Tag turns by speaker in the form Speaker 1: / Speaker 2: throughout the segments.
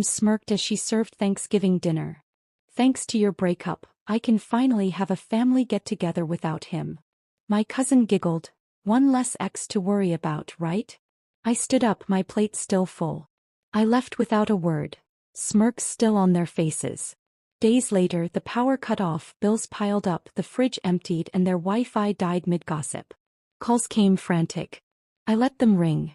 Speaker 1: Smirked as she served Thanksgiving dinner. Thanks to your breakup, I can finally have a family get-together without him. My cousin giggled. One less ex to worry about, right? I stood up, my plate still full. I left without a word, smirks still on their faces. Days later, the power cut off, bills piled up, the fridge emptied, and their Wi-Fi died mid-gossip. Calls came frantic. I let them ring.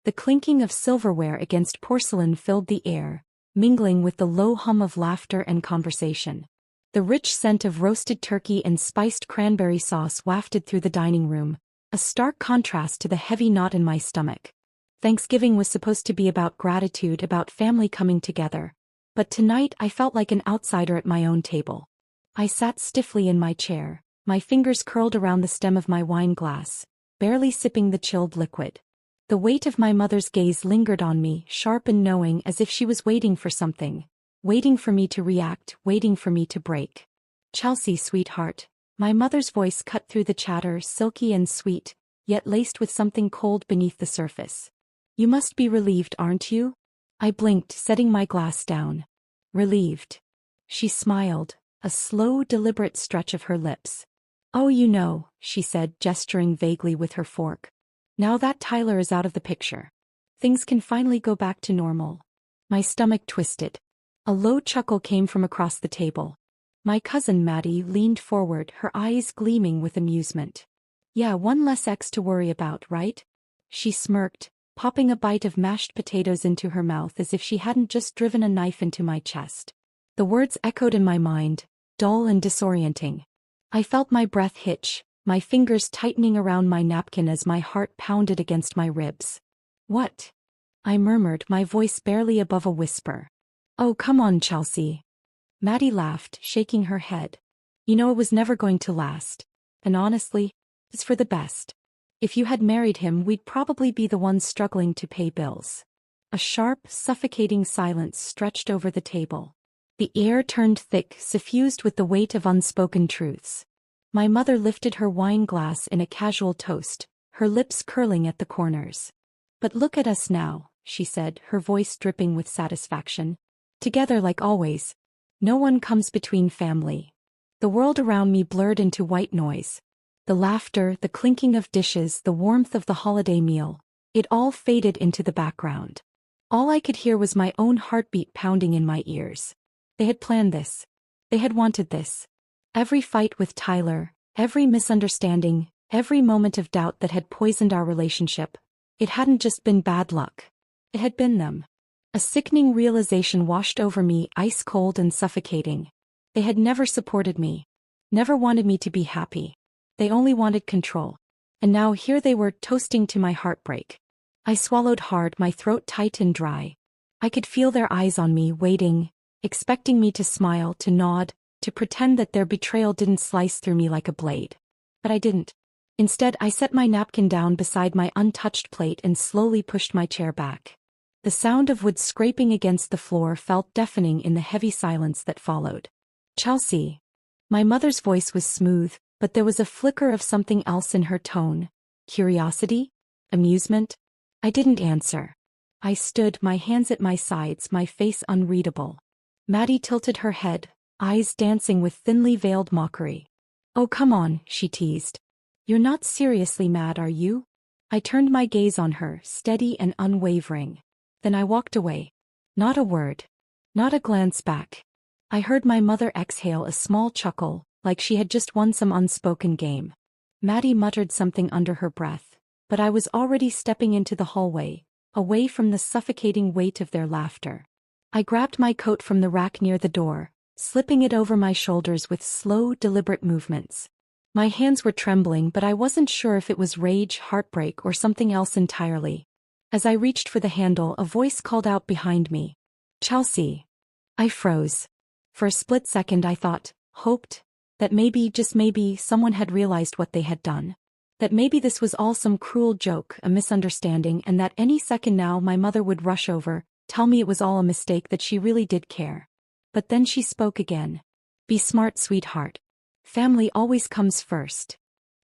Speaker 1: The clinking of silverware against porcelain filled the air, mingling with the low hum of laughter and conversation. The rich scent of roasted turkey and spiced cranberry sauce wafted through the dining room, a stark contrast to the heavy knot in my stomach. Thanksgiving was supposed to be about gratitude, about family coming together. But tonight I felt like an outsider at my own table. I sat stiffly in my chair, my fingers curled around the stem of my wine glass, barely sipping the chilled liquid. The weight of my mother's gaze lingered on me, sharp and knowing, as if she was waiting for something. Waiting for me to react, waiting for me to break. Chelsea, sweetheart. My mother's voice cut through the chatter, silky and sweet, yet laced with something cold beneath the surface. You must be relieved, aren't you? I blinked, setting my glass down. Relieved. She smiled, a slow, deliberate stretch of her lips. Oh, you know, she said, gesturing vaguely with her fork. Now that Tyler is out of the picture, things can finally go back to normal. My stomach twisted. A low chuckle came from across the table. My cousin Maddie leaned forward, her eyes gleaming with amusement. Yeah, one less ex to worry about, right? She smirked, popping a bite of mashed potatoes into her mouth as if she hadn't just driven a knife into my chest. The words echoed in my mind, dull and disorienting. I felt my breath hitch, my fingers tightening around my napkin as my heart pounded against my ribs. What? I murmured, my voice barely above a whisper. Oh, come on, Chelsea. Maddie laughed, shaking her head. You know, it was never going to last. And honestly, it's for the best. If you had married him, we'd probably be the ones struggling to pay bills. A sharp, suffocating silence stretched over the table. The air turned thick, suffused with the weight of unspoken truths. My mother lifted her wine glass in a casual toast, her lips curling at the corners. But look at us now, she said, her voice dripping with satisfaction. Together like always. No one comes between family. The world around me blurred into white noise. The laughter, the clinking of dishes, the warmth of the holiday meal. It all faded into the background. All I could hear was my own heartbeat pounding in my ears. They had planned this. They had wanted this. Every fight with Tyler, every misunderstanding, every moment of doubt that had poisoned our relationship. It hadn't just been bad luck. It had been them. A sickening realization washed over me, ice cold and suffocating. They had never supported me. Never wanted me to be happy. They only wanted control. And now here they were, toasting to my heartbreak. I swallowed hard, my throat tight and dry. I could feel their eyes on me, waiting, expecting me to smile, to nod, to pretend that their betrayal didn't slice through me like a blade. But I didn't. Instead, I set my napkin down beside my untouched plate and slowly pushed my chair back. The sound of wood scraping against the floor felt deafening in the heavy silence that followed. Chelsea. My mother's voice was smooth, but there was a flicker of something else in her tone. Curiosity? Amusement? I didn't answer. I stood, my hands at my sides, my face unreadable. Maddie tilted her head, eyes dancing with thinly veiled mockery. Oh, come on, she teased. You're not seriously mad, are you? I turned my gaze on her, steady and unwavering. Then I walked away. Not a word. Not a glance back. I heard my mother exhale a small chuckle, like she had just won some unspoken game. Maddie muttered something under her breath, but I was already stepping into the hallway, away from the suffocating weight of their laughter. I grabbed my coat from the rack near the door, slipping it over my shoulders with slow, deliberate movements. My hands were trembling, but I wasn't sure if it was rage, heartbreak, or something else entirely. As I reached for the handle, a voice called out behind me. Chelsea. I froze. For a split second I thought, hoped, that maybe, just maybe, someone had realized what they had done. That maybe this was all some cruel joke, a misunderstanding, and that any second now my mother would rush over, tell me it was all a mistake, that she really did care. But then she spoke again. Be smart, sweetheart. Family always comes first.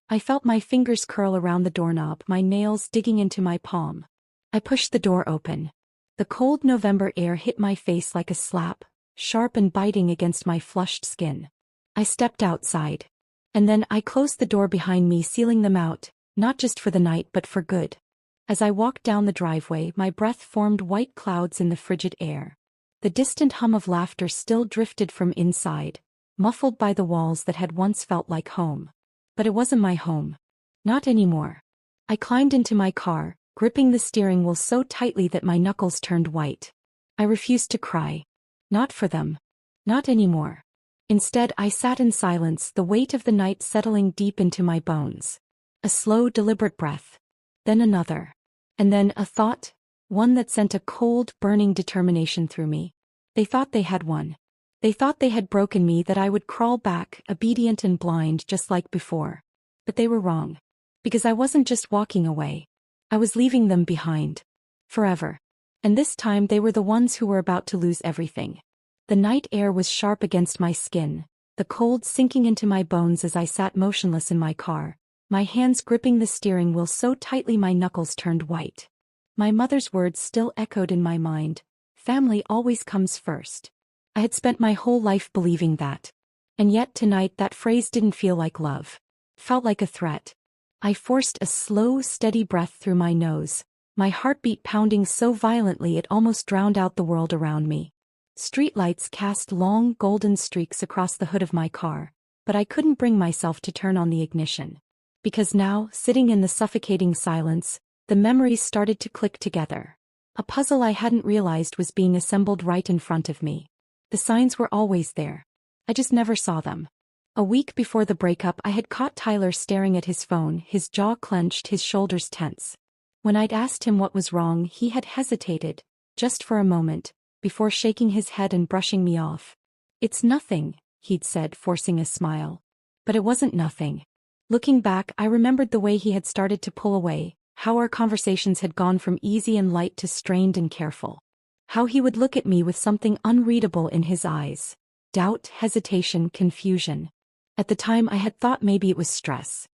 Speaker 1: I felt my fingers curl around the doorknob, my nails digging into my palm. I pushed the door open. The cold November air hit my face like a slap, sharp and biting against my flushed skin. I stepped outside. And then I closed the door behind me, sealing them out, not just for the night but for good. As I walked down the driveway, my breath formed white clouds in the frigid air. The distant hum of laughter still drifted from inside, muffled by the walls that had once felt like home. But it wasn't my home. Not anymore. I climbed into my car, gripping the steering wheel so tightly that my knuckles turned white. I refused to cry. Not for them. Not anymore. Instead, I sat in silence, the weight of the night settling deep into my bones. A slow, deliberate breath. Then another. And then a thought, one that sent a cold, burning determination through me. They thought they had won. They thought they had broken me, that I would crawl back, obedient and blind just like before. But they were wrong. Because I wasn't just walking away. I was leaving them behind. Forever. And this time they were the ones who were about to lose everything. The night air was sharp against my skin, the cold sinking into my bones as I sat motionless in my car, my hands gripping the steering wheel so tightly my knuckles turned white. My mother's words still echoed in my mind. Family always comes first. I had spent my whole life believing that. And yet tonight that phrase didn't feel like love. It felt like a threat. I forced a slow, steady breath through my nose, my heartbeat pounding so violently it almost drowned out the world around me. Streetlights cast long, golden streaks across the hood of my car, but I couldn't bring myself to turn on the ignition. Because now, sitting in the suffocating silence, the memories started to click together. A puzzle I hadn't realized was being assembled right in front of me. The signs were always there. I just never saw them. A week before the breakup, I had caught Tyler staring at his phone, his jaw clenched, his shoulders tense. When I'd asked him what was wrong, he had hesitated, just for a moment, before shaking his head and brushing me off. "It's nothing," he'd said, forcing a smile. But it wasn't nothing. Looking back, I remembered the way he had started to pull away, how our conversations had gone from easy and light to strained and careful. How he would look at me with something unreadable in his eyes. Doubt, hesitation, confusion. At the time I had thought maybe it was stress.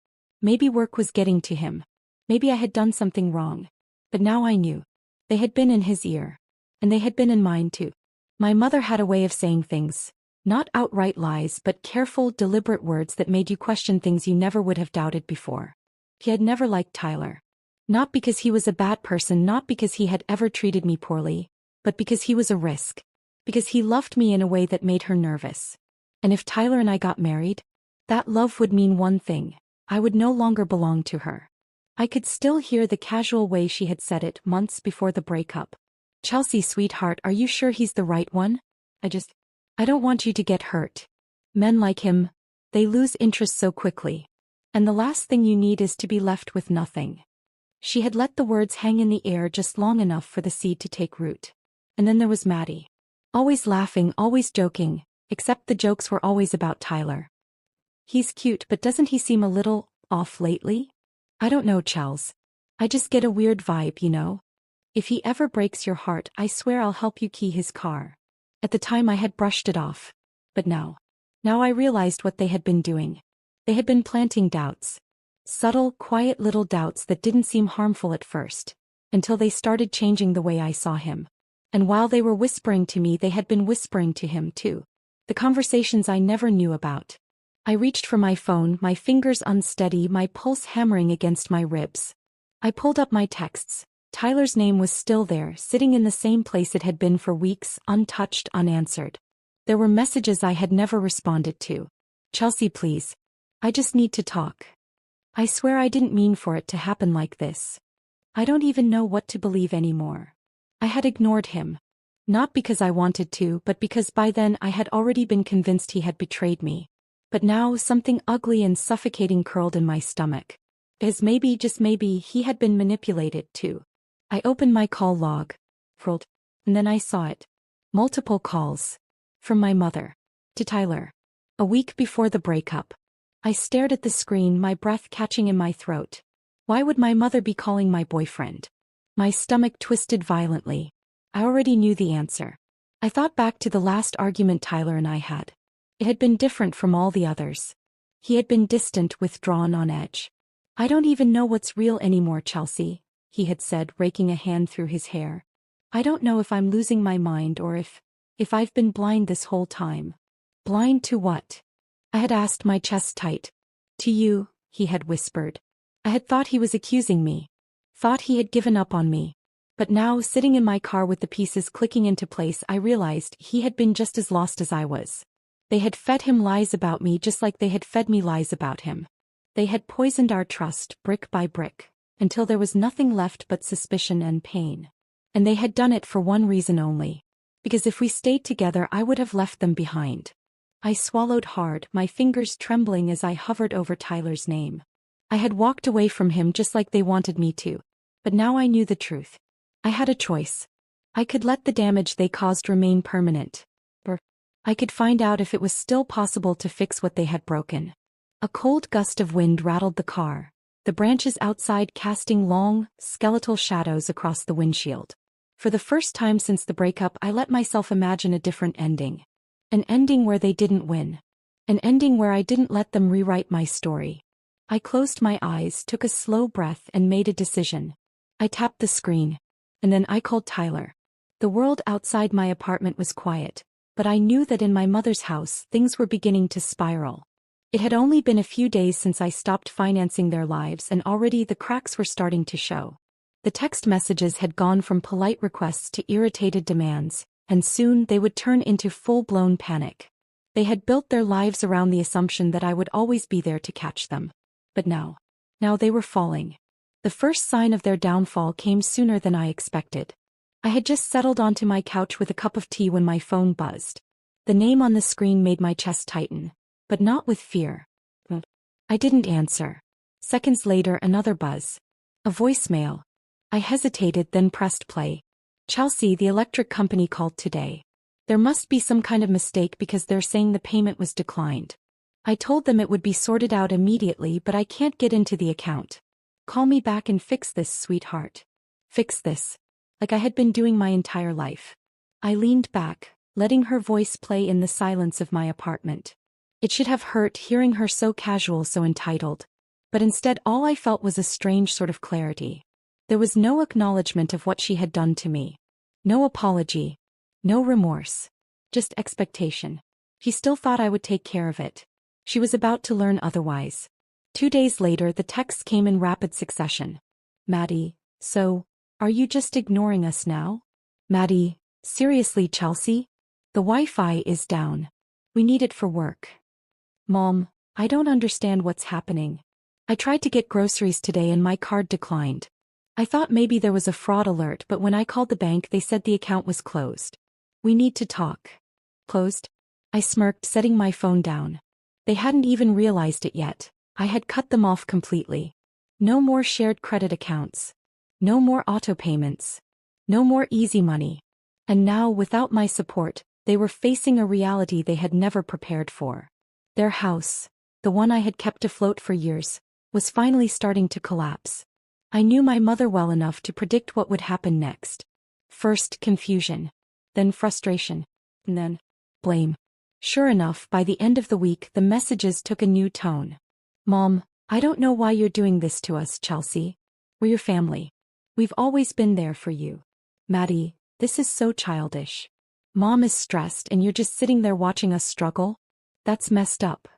Speaker 1: Maybe work was getting to him. Maybe I had done something wrong. But now I knew. They had been in his ear. And they had been in mine too. My mother had a way of saying things. Not outright lies, but careful, deliberate words that made you question things you never would have doubted before. He had never liked Tyler. Not because he was a bad person, not because he had ever treated me poorly, but because he was a risk. Because he loved me in a way that made her nervous. And if Tyler and I got married, that love would mean one thing. I would no longer belong to her. I could still hear the casual way she had said it months before the breakup. "Chelsea, sweetheart, are you sure he's the right one? I don't want you to get hurt. Men like him, they lose interest so quickly. And the last thing you need is to be left with nothing." She had let the words hang in the air just long enough for the seed to take root. And then there was Maddie. Always laughing, always joking, except the jokes were always about Tyler. "He's cute, but doesn't he seem a little off lately? I don't know, Chels. I just get a weird vibe, you know? If he ever breaks your heart, I swear I'll help you key his car." At the time I had brushed it off. But now I realized what they had been doing. They had been planting doubts. Subtle, quiet little doubts that didn't seem harmful at first, until they started changing the way I saw him. And while they were whispering to me, they had been whispering to him too. The conversations I never knew about. I reached for my phone, my fingers unsteady, my pulse hammering against my ribs. I pulled up my texts. Tyler's name was still there, sitting in the same place it had been for weeks, untouched, unanswered. There were messages I had never responded to. "Chelsea, please. I just need to talk. I swear I didn't mean for it to happen like this. I don't even know what to believe anymore." I had ignored him. Not because I wanted to, but because by then I had already been convinced he had betrayed me. But now something ugly and suffocating curled in my stomach. As maybe, just maybe, he had been manipulated too. I opened my call log. And then I saw it. Multiple calls. From my mother. To Tyler. A week before the breakup. I stared at the screen, my breath catching in my throat. Why would my mother be calling my boyfriend? My stomach twisted violently. I already knew the answer. I thought back to the last argument Tyler and I had. It had been different from all the others. He had been distant, withdrawn, on edge. "I don't even know what's real anymore, Chelsea," he had said, raking a hand through his hair. I don't know if I'm losing my mind or if I've been blind this whole time. Blind to what? I had asked, my chest tight. To you, he had whispered. I had thought he was accusing me. Thought he had given up on me. But now, sitting in my car with the pieces clicking into place, I realized he had been just as lost as I was. They had fed him lies about me just like they had fed me lies about him. They had poisoned our trust, brick by brick, until there was nothing left but suspicion and pain. And they had done it for one reason only. Because if we stayed together, I would have left them behind. I swallowed hard, my fingers trembling as I hovered over Tyler's name. I had walked away from him just like they wanted me to. But now I knew the truth. I had a choice. I could let the damage they caused remain permanent. Or I could find out if it was still possible to fix what they had broken. A cold gust of wind rattled the car, the branches outside casting long, skeletal shadows across the windshield. For the first time since the breakup, I let myself imagine a different ending. An ending where they didn't win. An ending where I didn't let them rewrite my story. I closed my eyes, took a slow breath, and made a decision. I tapped the screen. And then I called Tyler. The world outside my apartment was quiet, but I knew that in my mother's house, things were beginning to spiral. It had only been a few days since I stopped financing their lives, and already the cracks were starting to show. The text messages had gone from polite requests to irritated demands, and soon they would turn into full-blown panic. They had built their lives around the assumption that I would always be there to catch them. But now they were falling. The first sign of their downfall came sooner than I expected. I had just settled onto my couch with a cup of tea when my phone buzzed. The name on the screen made my chest tighten, but not with fear. I didn't answer. Seconds later, another buzz. A voicemail. I hesitated, then pressed play. Chelsea, the electric company called today. There must be some kind of mistake because they're saying the payment was declined. I told them it would be sorted out immediately, but I can't get into the account. Call me back and fix this, sweetheart. Fix this. Like I had been doing my entire life. I leaned back, letting her voice play in the silence of my apartment. It should have hurt hearing her so casual, so entitled. But instead all I felt was a strange sort of clarity. There was no acknowledgement of what she had done to me. No apology. No remorse. Just expectation. She still thought I would take care of it. She was about to learn otherwise. 2 days later, the texts came in rapid succession. Maddie, so, are you just ignoring us now? Maddie, seriously, Chelsea? The Wi-Fi is down. We need it for work. Mom, I don't understand what's happening. I tried to get groceries today and my card declined. I thought maybe there was a fraud alert, but when I called the bank, they said the account was closed. We need to talk. Closed? I smirked, setting my phone down. They hadn't even realized it yet. I had cut them off completely. No more shared credit accounts. No more auto payments. No more easy money. And now, without my support, they were facing a reality they had never prepared for. Their house, the one I had kept afloat for years, was finally starting to collapse. I knew my mother well enough to predict what would happen next. First confusion, then frustration, and then blame. Sure enough, by the end of the week, the messages took a new tone. Mom, I don't know why you're doing this to us, Chelsea. We're your family. We've always been there for you. Maddie, this is so childish. Mom is stressed and you're just sitting there watching us struggle? That's messed up.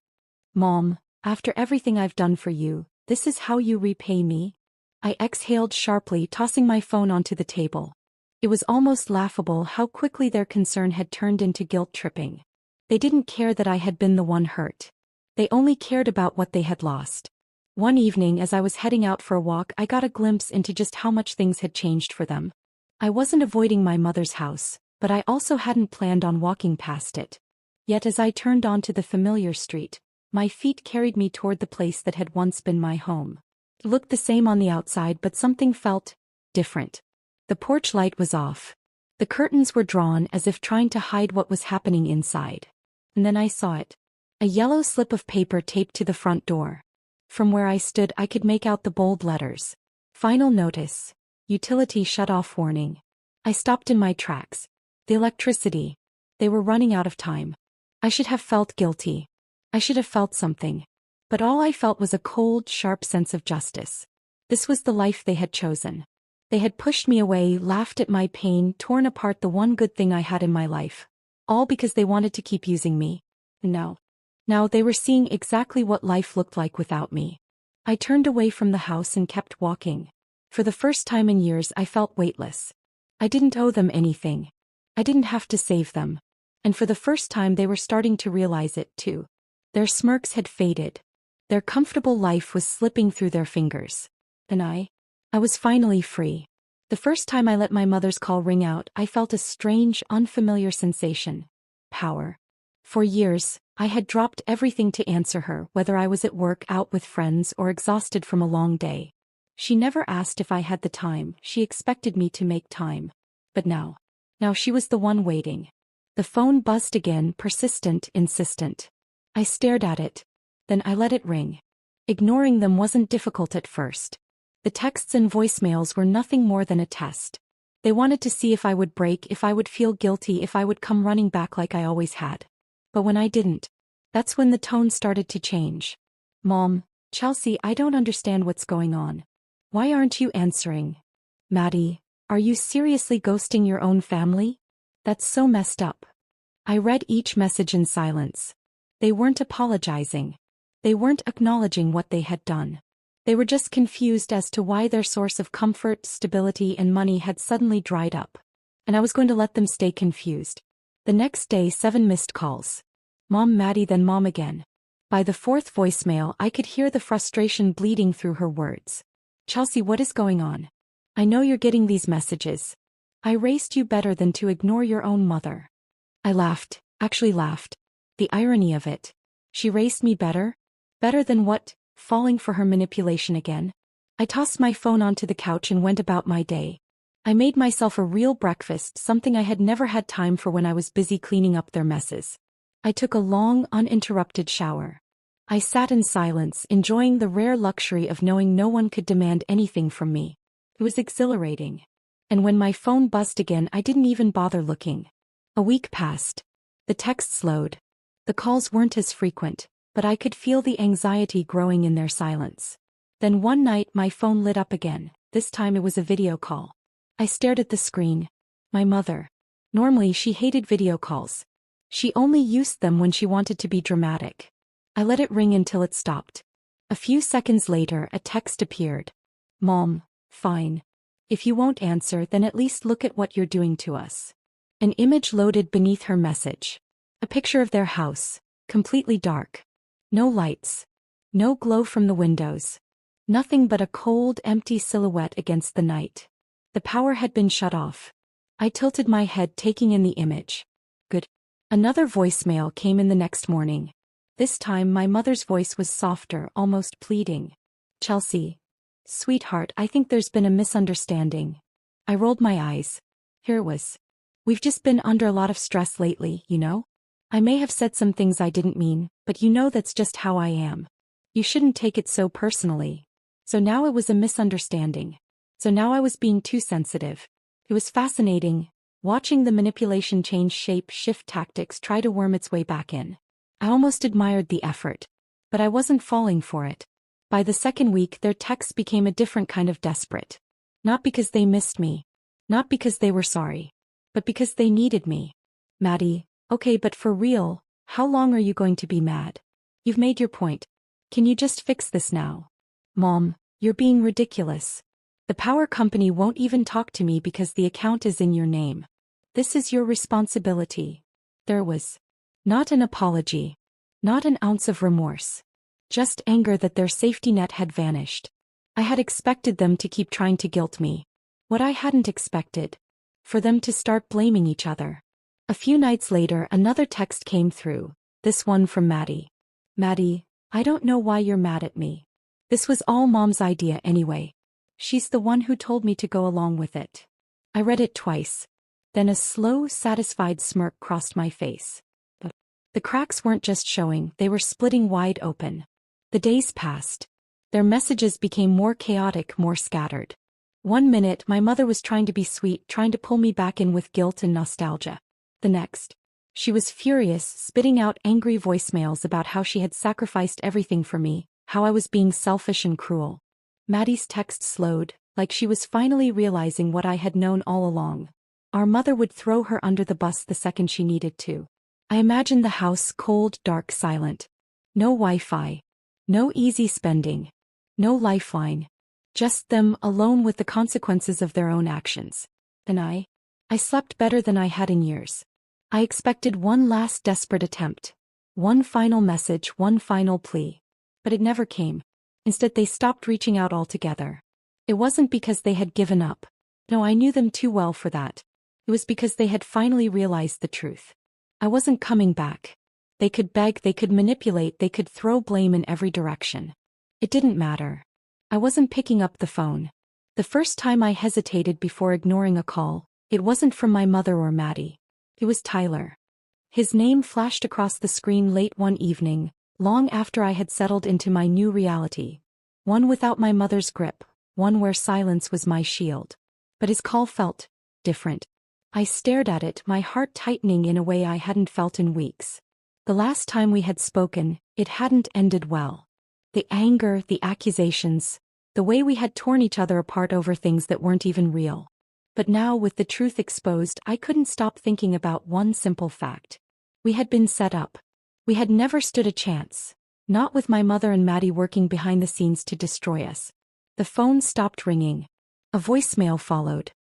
Speaker 1: Mom, after everything I've done for you, this is how you repay me? I exhaled sharply, tossing my phone onto the table. It was almost laughable how quickly their concern had turned into guilt-tripping. They didn't care that I had been the one hurt. They only cared about what they had lost. One evening, as I was heading out for a walk, I got a glimpse into just how much things had changed for them. I wasn't avoiding my mother's house, but I also hadn't planned on walking past it. Yet as I turned onto the familiar street, my feet carried me toward the place that had once been my home. It looked the same on the outside, but something felt different. The porch light was off. The curtains were drawn as if trying to hide what was happening inside. And then I saw it. A yellow slip of paper taped to the front door. From where I stood, I could make out the bold letters. Final notice. Utility shut-off warning. I stopped in my tracks. The electricity. They were running out of time. I should have felt guilty. I should have felt something. But all I felt was a cold, sharp sense of justice. This was the life they had chosen. They had pushed me away, laughed at my pain, torn apart the one good thing I had in my life. All because they wanted to keep using me. No. Now they were seeing exactly what life looked like without me. I turned away from the house and kept walking. For the first time in years I felt weightless. I didn't owe them anything. I didn't have to save them. And for the first time they were starting to realize it too. Their smirks had faded. Their comfortable life was slipping through their fingers. And I was finally free. The first time I let my mother's call ring out, I felt a strange, unfamiliar sensation. Power. For years, I had dropped everything to answer her, whether I was at work, out with friends, or exhausted from a long day. She never asked if I had the time, she expected me to make time. But now she was the one waiting. The phone buzzed again, persistent, insistent. I stared at it. Then I let it ring. Ignoring them wasn't difficult at first. The texts and voicemails were nothing more than a test. They wanted to see if I would break, if I would feel guilty, if I would come running back like I always had. But when I didn't, that's when the tone started to change. Mom, Chelsea, I don't understand what's going on. Why aren't you answering? Maddie, are you seriously ghosting your own family? That's so messed up. I read each message in silence. They weren't apologizing. They weren't acknowledging what they had done. They were just confused as to why their source of comfort, stability, and money had suddenly dried up. And I was going to let them stay confused. The next day, 7 missed calls. Mom, Maddie, then Mom again. By the 4th voicemail, I could hear the frustration bleeding through her words. Chelsea, what is going on? I know you're getting these messages. I raised you better than to ignore your own mother. I laughed, actually laughed. The irony of it. She raised me better? Better than what? Falling for her manipulation again. I tossed my phone onto the couch and went about my day. I made myself a real breakfast, something I had never had time for when I was busy cleaning up their messes. I took a long, uninterrupted shower. I sat in silence, enjoying the rare luxury of knowing no one could demand anything from me. It was exhilarating. And when my phone buzzed again, I didn't even bother looking. A week passed. The texts slowed. The calls weren't as frequent, but I could feel the anxiety growing in their silence. Then one night my phone lit up again. This time it was a video call. I stared at the screen. My mother. Normally she hated video calls. She only used them when she wanted to be dramatic. I let it ring until it stopped. A few seconds later a text appeared. Mom, fine. If you won't answer, then at least look at what you're doing to us. An image loaded beneath her message. A picture of their house, completely dark. No lights. No glow from the windows. Nothing but a cold, empty silhouette against the night. The power had been shut off. I tilted my head, taking in the image. Good. Another voicemail came in the next morning. This time my mother's voice was softer, almost pleading. Chelsea. Sweetheart, I think there's been a misunderstanding. I rolled my eyes. Here it was. We've just been under a lot of stress lately, you know? I may have said some things I didn't mean, but you know that's just how I am. You shouldn't take it so personally. So now it was a misunderstanding. So now I was being too sensitive. It was fascinating, watching the manipulation change shape, shift tactics, try to worm its way back in. I almost admired the effort. But I wasn't falling for it. By the second week their texts became a different kind of desperate. Not because they missed me. Not because they were sorry. But because they needed me. Maddie, okay, but for real, how long are you going to be mad? You've made your point. Can you just fix this now? Mom, you're being ridiculous. The power company won't even talk to me because the account is in your name. This is your responsibility. There was not an apology. Not an ounce of remorse. Just anger that their safety net had vanished. I had expected them to keep trying to guilt me. What I hadn't expected. For them to start blaming each other. A few nights later another text came through, this one from Maddie. Maddie, I don't know why you're mad at me. This was all Mom's idea anyway. She's the one who told me to go along with it. I read it twice. Then a slow, satisfied smirk crossed my face. But the cracks weren't just showing, they were splitting wide open. The days passed. Their messages became more chaotic, more scattered. One minute my mother was trying to be sweet, trying to pull me back in with guilt and nostalgia. The next, she was furious, spitting out angry voicemails about how she had sacrificed everything for me, how I was being selfish and cruel. Maddie's text slowed, like she was finally realizing what I had known all along. Our mother would throw her under the bus the second she needed to. I imagined the house cold, dark, silent. No Wi-Fi. No easy spending. No lifeline. Just them alone with the consequences of their own actions. And I slept better than I had in years. I expected one last desperate attempt. One final message, one final plea. But it never came. Instead, they stopped reaching out altogether. It wasn't because they had given up. No, I knew them too well for that. It was because they had finally realized the truth. I wasn't coming back. They could beg, they could manipulate, they could throw blame in every direction. It didn't matter. I wasn't picking up the phone. The first time I hesitated before ignoring a call, it wasn't from my mother or Maddie. It was Tyler. His name flashed across the screen late one evening, long after I had settled into my new reality. One without my mother's grip, one where silence was my shield. But his call felt different. I stared at it, my heart tightening in a way I hadn't felt in weeks. The last time we had spoken, it hadn't ended well. The anger, the accusations, the way we had torn each other apart over things that weren't even real. But now, with the truth exposed, I couldn't stop thinking about one simple fact. We had been set up. We had never stood a chance. Not with my mother and Maddie working behind the scenes to destroy us. The phone stopped ringing. A voicemail followed.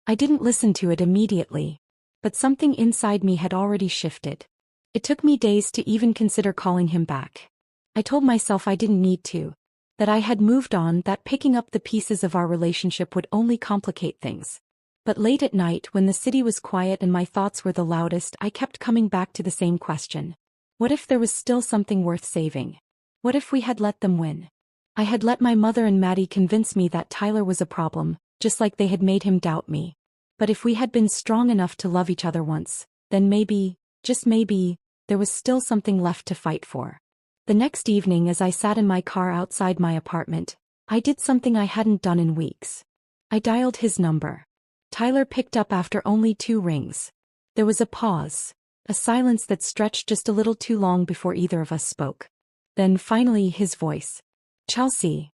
Speaker 1: I didn't listen to it immediately. But something inside me had already shifted. It took me days to even consider calling him back. I told myself I didn't need to. That I had moved on, that picking up the pieces of our relationship would only complicate things. But late at night, when the city was quiet and my thoughts were the loudest, I kept coming back to the same question. What if there was still something worth saving? What if we had let them win? I had let my mother and Maddie convince me that Tyler was a problem, just like they had made him doubt me. But if we had been strong enough to love each other once, then maybe, just maybe, there was still something left to fight for. The next evening, as I sat in my car outside my apartment, I did something I hadn't done in weeks. I dialed his number. Tyler picked up after only 2 rings. There was a pause, a silence that stretched just a little too long before either of us spoke. Then finally his voice. Chelsea.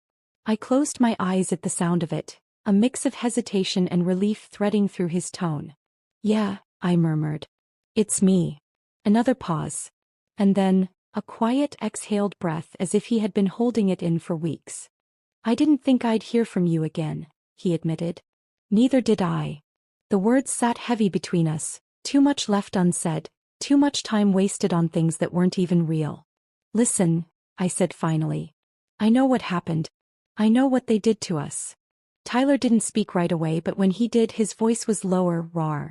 Speaker 1: I closed my eyes at the sound of it, a mix of hesitation and relief threading through his tone. Yeah, I murmured. It's me. Another pause. And then, a quiet exhaled breath as if he had been holding it in for weeks. I didn't think I'd hear from you again, he admitted. Neither did I. The words sat heavy between us, too much left unsaid, too much time wasted on things that weren't even real. Listen, I said finally. I know what happened. I know what they did to us. Tyler didn't speak right away, but when he did, his voice was lower, raw.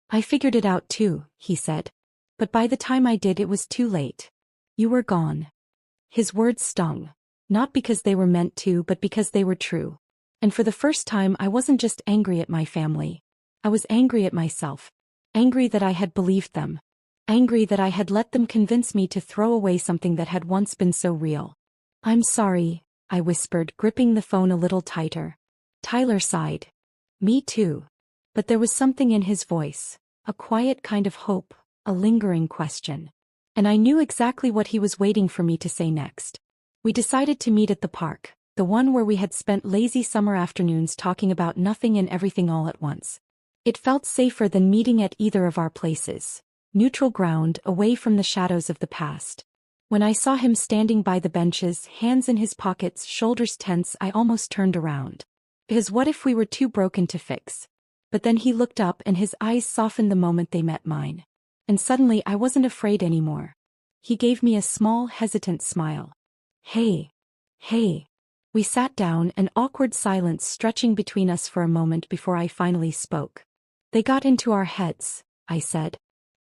Speaker 1: I figured it out too, he said. But by the time I did, it was too late. You were gone. His words stung. Not because they were meant to, but because they were true. And for the first time, I wasn't just angry at my family. I was angry at myself. Angry that I had believed them. Angry that I had let them convince me to throw away something that had once been so real. I'm sorry, I whispered, gripping the phone a little tighter. Tyler sighed. Me too. But there was something in his voice, a quiet kind of hope, a lingering question. And I knew exactly what he was waiting for me to say next. We decided to meet at the park, the one where we had spent lazy summer afternoons talking about nothing and everything all at once. It felt safer than meeting at either of our places. Neutral ground, away from the shadows of the past. When I saw him standing by the benches, hands in his pockets, shoulders tense, I almost turned around. Because what if we were too broken to fix? But then he looked up and his eyes softened the moment they met mine. And suddenly I wasn't afraid anymore. He gave me a small, hesitant smile. Hey. We sat down, an awkward silence stretching between us for a moment before I finally spoke. They got into our heads, I said.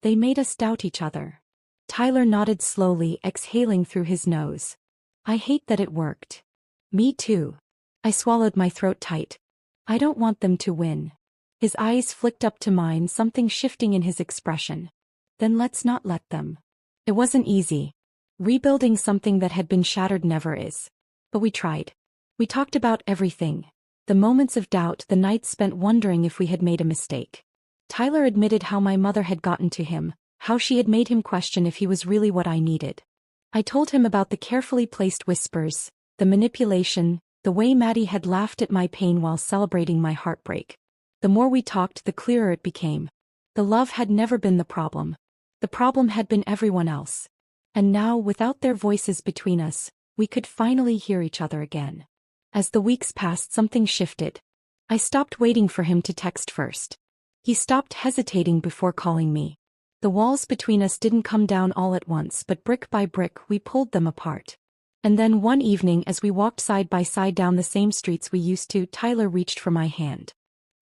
Speaker 1: They made us doubt each other. Tyler nodded slowly, exhaling through his nose. I hate that it worked. Me too. I swallowed my throat tight. I don't want them to win. His eyes flicked up to mine, something shifting in his expression. Then let's not let them. It wasn't easy. Rebuilding something that had been shattered never is. But we tried. We talked about everything. The moments of doubt, the nights spent wondering if we had made a mistake. Tyler admitted how my mother had gotten to him, how she had made him question if he was really what I needed. I told him about the carefully placed whispers, the manipulation, The way Maddie had laughed at my pain while celebrating my heartbreak. The more we talked, the clearer it became. The love had never been the problem. The problem had been everyone else. And now, without their voices between us, we could finally hear each other again. As the weeks passed, something shifted. I stopped waiting for him to text first. He stopped hesitating before calling me. The walls between us didn't come down all at once, but brick by brick we pulled them apart. And then one evening, as we walked side by side down the same streets we used to, Tyler reached for my hand.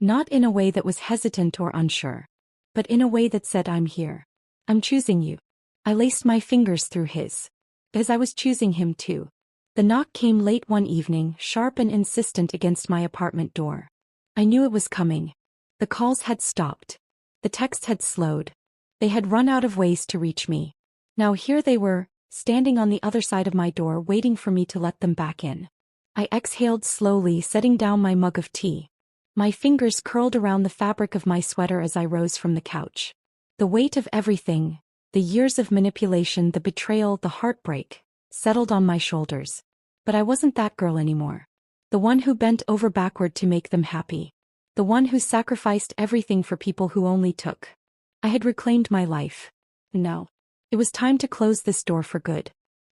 Speaker 1: Not in a way that was hesitant or unsure, but in a way that said, "I'm here. I'm choosing you." I laced my fingers through his. As I was choosing him too. The knock came late one evening, sharp and insistent against my apartment door. I knew it was coming. The calls had stopped. The texts had slowed. They had run out of ways to reach me. Now here they were, standing on the other side of my door, waiting for me to let them back in. I exhaled slowly, setting down my mug of tea. My fingers curled around the fabric of my sweater as I rose from the couch. The weight of everything, the years of manipulation, the betrayal, the heartbreak, settled on my shoulders. But I wasn't that girl anymore. The one who bent over backward to make them happy. The one who sacrificed everything for people who only took. I had reclaimed my life. No. It was time to close this door for good.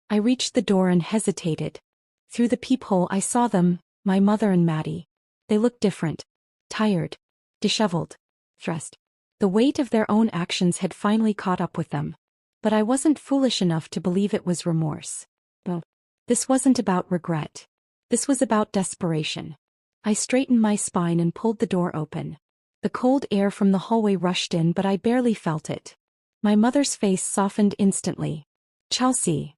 Speaker 1: I reached the door and hesitated. Through the peephole I saw them, my mother and Maddie. They looked different. Tired. Disheveled. Stressed. The weight of their own actions had finally caught up with them. But I wasn't foolish enough to believe it was remorse. No. This wasn't about regret. This was about desperation. I straightened my spine and pulled the door open. The cold air from the hallway rushed in, but I barely felt it. My mother's face softened instantly. "Chelsea."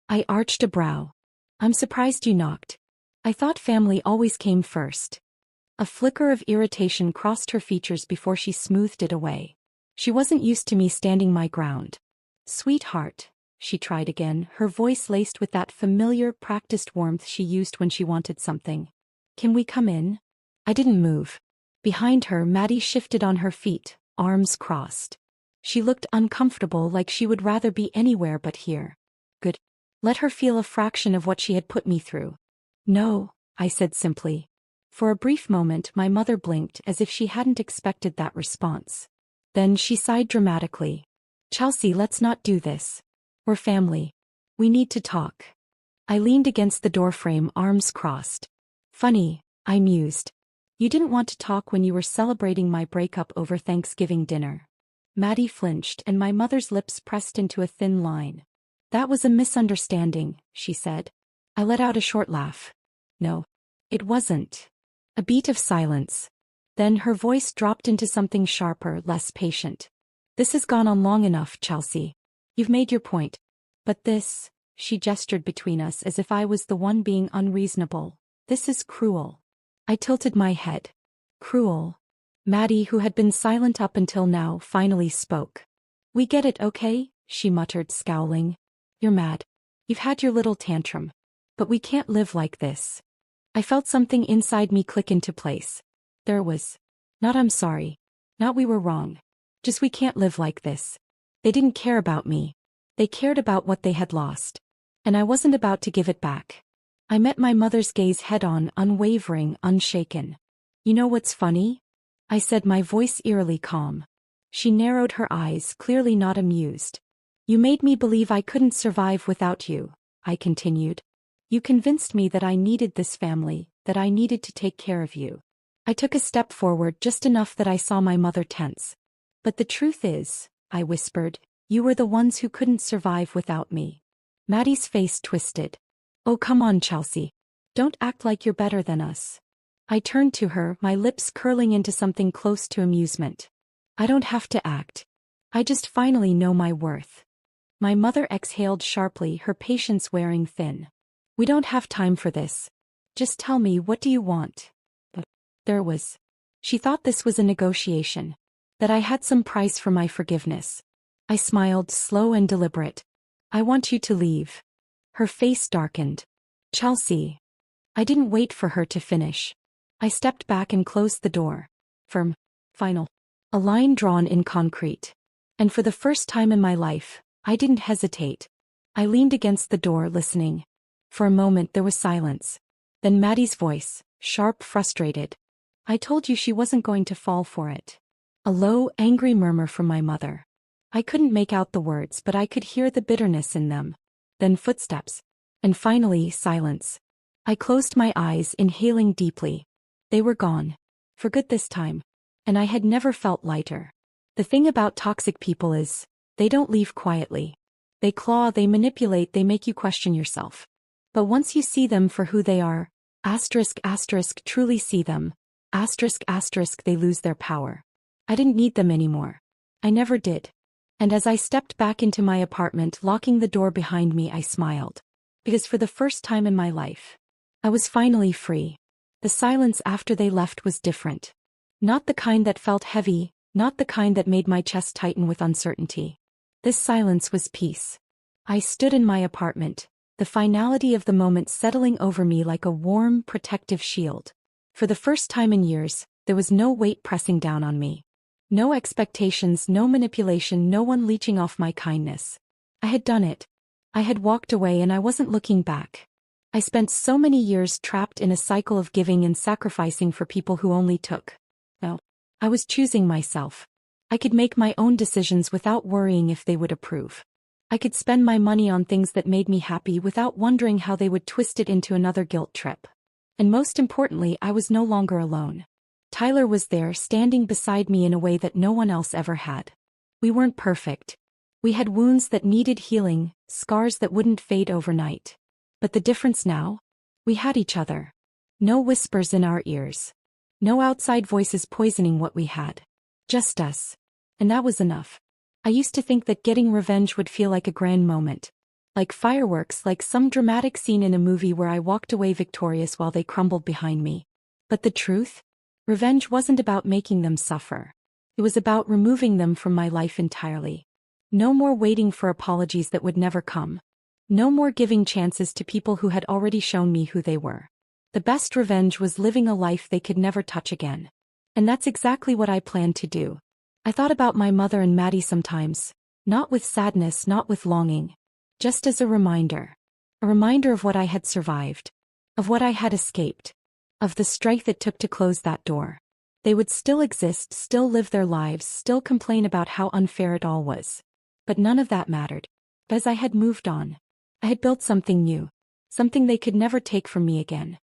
Speaker 1: I arched a brow. "I'm surprised you knocked. I thought family always came first." A flicker of irritation crossed her features before she smoothed it away. She wasn't used to me standing my ground. "Sweetheart," she tried again, her voice laced with that familiar, practiced warmth she used when she wanted something. "Can we come in?" I didn't move. Behind her, Maddie shifted on her feet, arms crossed. She looked uncomfortable, like she would rather be anywhere but here. Good. Let her feel a fraction of what she had put me through. "No," I said simply. For a brief moment my mother blinked as if she hadn't expected that response. Then she sighed dramatically. "Chelsea, let's not do this. We're family. We need to talk." I leaned against the doorframe, arms crossed. "Funny," I mused. "You didn't want to talk when you were celebrating my breakup over Thanksgiving dinner." Maddie flinched and my mother's lips pressed into a thin line. "That was a misunderstanding," she said. I let out a short laugh. "No. It wasn't." A beat of silence. Then her voice dropped into something sharper, less patient. "This has gone on long enough, Chelsea. You've made your point. But this," she gestured between us as if I was the one being unreasonable, "this is cruel." I tilted my head. "Cruel?" Maddie, who had been silent up until now, finally spoke. "We get it, okay?" she muttered, scowling. "You're mad. You've had your little tantrum. But we can't live like this." I felt something inside me click into place. There was. Not "I'm sorry." Not "we were wrong." Just "we can't live like this." They didn't care about me. They cared about what they had lost. And I wasn't about to give it back. I met my mother's gaze head-on, unwavering, unshaken. "You know what's funny?" I said, my voice eerily calm. She narrowed her eyes, clearly not amused. "You made me believe I couldn't survive without you," I continued. "You convinced me that I needed this family, that I needed to take care of you." I took a step forward, just enough that I saw my mother tense. "But the truth is," I whispered, "you were the ones who couldn't survive without me." Maddie's face twisted. "Oh, come on, Chelsea. Don't act like you're better than us." I turned to her, my lips curling into something close to amusement. "I don't have to act. I just finally know my worth." My mother exhaled sharply, her patience wearing thin. "We don't have time for this. Just tell me, what do you want?" But there was. She thought this was a negotiation. That I had some price for my forgiveness. I smiled, slow and deliberate. "I want you to leave." Her face darkened. "Chelsea." I didn't wait for her to finish. I stepped back and closed the door. Firm. Final. A line drawn in concrete. And for the first time in my life, I didn't hesitate. I leaned against the door, listening. For a moment there was silence. Then Maddie's voice, sharp, frustrated. I told you she wasn't going to fall for it. A low, angry murmur from my mother. I couldn't make out the words, but I could hear the bitterness in them. Then footsteps. And finally, silence. I closed my eyes, inhaling deeply. They were gone. For good this time. And I had never felt lighter. The thing about toxic people is, they don't leave quietly. They claw, they manipulate, they make you question yourself. But once you see them for who they are, truly see them, they lose their power. I didn't need them anymore. I never did. And as I stepped back into my apartment, locking the door behind me, I smiled. Because for the first time in my life, I was finally free. The silence after they left was different. Not the kind that felt heavy, not the kind that made my chest tighten with uncertainty. This silence was peace. I stood in my apartment, the finality of the moment settling over me like a warm, protective shield. For the first time in years, there was no weight pressing down on me. No expectations, no manipulation, no one leeching off my kindness. I had done it. I had walked away and I wasn't looking back. I spent so many years trapped in a cycle of giving and sacrificing for people who only took. No. I was choosing myself. I could make my own decisions without worrying if they would approve. I could spend my money on things that made me happy without wondering how they would twist it into another guilt trip. And most importantly, I was no longer alone. Tyler was there, standing beside me in a way that no one else ever had. We weren't perfect. We had wounds that needed healing, scars that wouldn't fade overnight. But the difference now? We had each other. No whispers in our ears. No outside voices poisoning what we had. Just us. And that was enough. I used to think that getting revenge would feel like a grand moment. Like fireworks, like some dramatic scene in a movie where I walked away victorious while they crumbled behind me. But the truth? Revenge wasn't about making them suffer. It was about removing them from my life entirely. No more waiting for apologies that would never come. No more giving chances to people who had already shown me who they were. The best revenge was living a life they could never touch again. And that's exactly what I planned to do. I thought about my mother and Maddie sometimes, not with sadness, not with longing, just as a reminder. A reminder of what I had survived, of what I had escaped, of the strength it took to close that door. They would still exist, still live their lives, still complain about how unfair it all was. But none of that mattered. As I had moved on, I had built something new, something they could never take from me again.